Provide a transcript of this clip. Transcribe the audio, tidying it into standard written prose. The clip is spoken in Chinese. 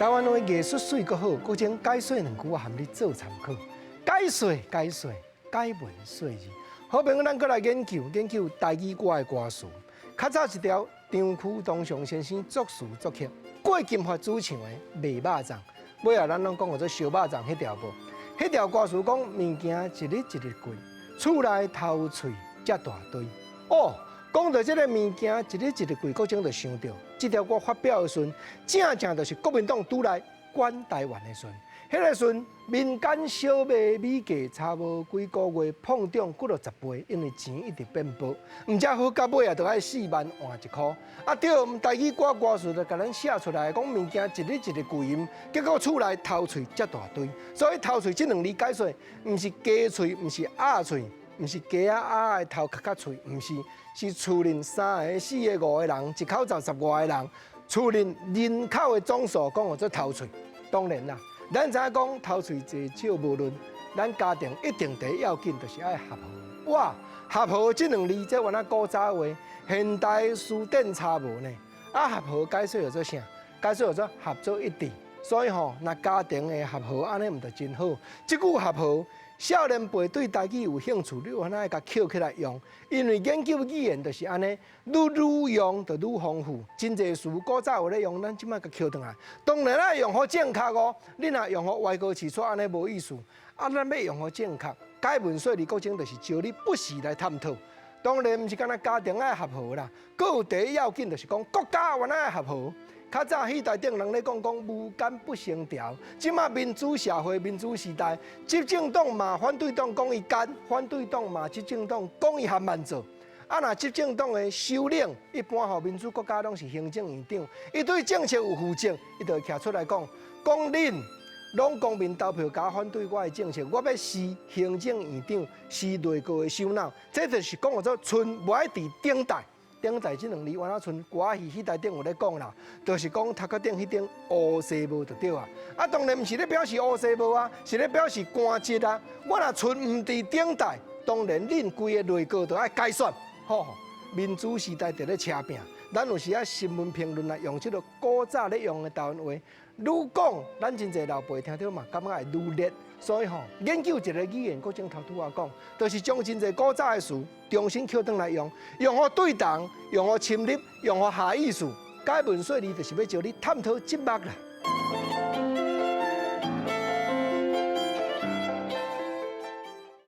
台湾的艺术水阁好，搁将解说两句话含你做参考。解说，解文说字。好朋友，咱搁来研究台语歌的歌词。较早一条，张曲东祥先生作词作曲，郭金发主唱的卖肉粽。尾后咱拢讲做烧肉粽迄条无？迄条歌词讲物件一日一日贵，厝内头喙才大堆。哦，讲到这个物件一日一日贵，各种就想到这条歌发表的时阵，正就是国民党拄来管台湾的时阵。迄个时阵，民间小卖米价差无几个月碰涨几落10倍，因为钱一直变薄，唔只好到尾啊，就爱4万换1箍。啊对，台语歌歌词就甲咱写出来，讲物件一日一日贵音，结果厝内头喙遮大堆。所以头喙这两字解说，唔是鸡喙，唔是鸭喙，唔是鸡鸭的头壳喙，唔是，是厝内3个、4个、5个人，一口罩10外个人，厝内人口的总数讲做头喙。当然啦。咱知影讲头喙济少无论，咱家庭一定第一要紧就是爱合和。哇，合和这两字，这原来古早话，现代书典差无呢。啊，合和解说叫做啥？解说叫做合作一致。所以吼，那家庭的合和安尼唔就真好。这句合和，少年辈对台语有兴趣，你有安尼甲捡起来用。因为研究语言就是安尼，愈用就愈丰富。真侪词古早有咧用，咱即摆甲捡转来。当然啦，用好正确哦。你若用好歪歌起错，安尼无意思。啊，咱要用好正确。解文说字，各种就是招你不时来探讨。当然，毋是干那家庭爱合和啦，阁有第一要紧就是讲国家原来爱合和。较早戏台顶人咧讲无奸不成调，即马民主社会、民主时代，执政党嘛反对党讲伊奸，反对党嘛执政党讲伊还慢做。啊，若执政党的首领，一般吼民主国家拢是行政院长，伊对政策有负责，伊就会徛出来讲恁拢公民投票加反对我的政策，我要是行政院长，是内阁的首脑，这就是讲做春无爱伫顶代。顶在这两字，原来像歌戏台顶有咧讲啦，就是讲头壳顶迄顶乌西无就对啊。啊，当然毋是咧表示乌西无啊，是咧表示官职啊。我若剩毋伫顶代，当然恁规个内阁就爱改选。吼，民主时代伫咧车拼，咱有时啊新闻评论来用即个古早咧用的台湾话，愈讲咱真侪老辈听到嘛，感觉会愈热。所以吼，研究一个语言，搁种头拄仔讲，就是将真侪古早的词重新捡转来用，用好对当，用好深入，用好下意思。解文说字，就是要招你探讨节目啦。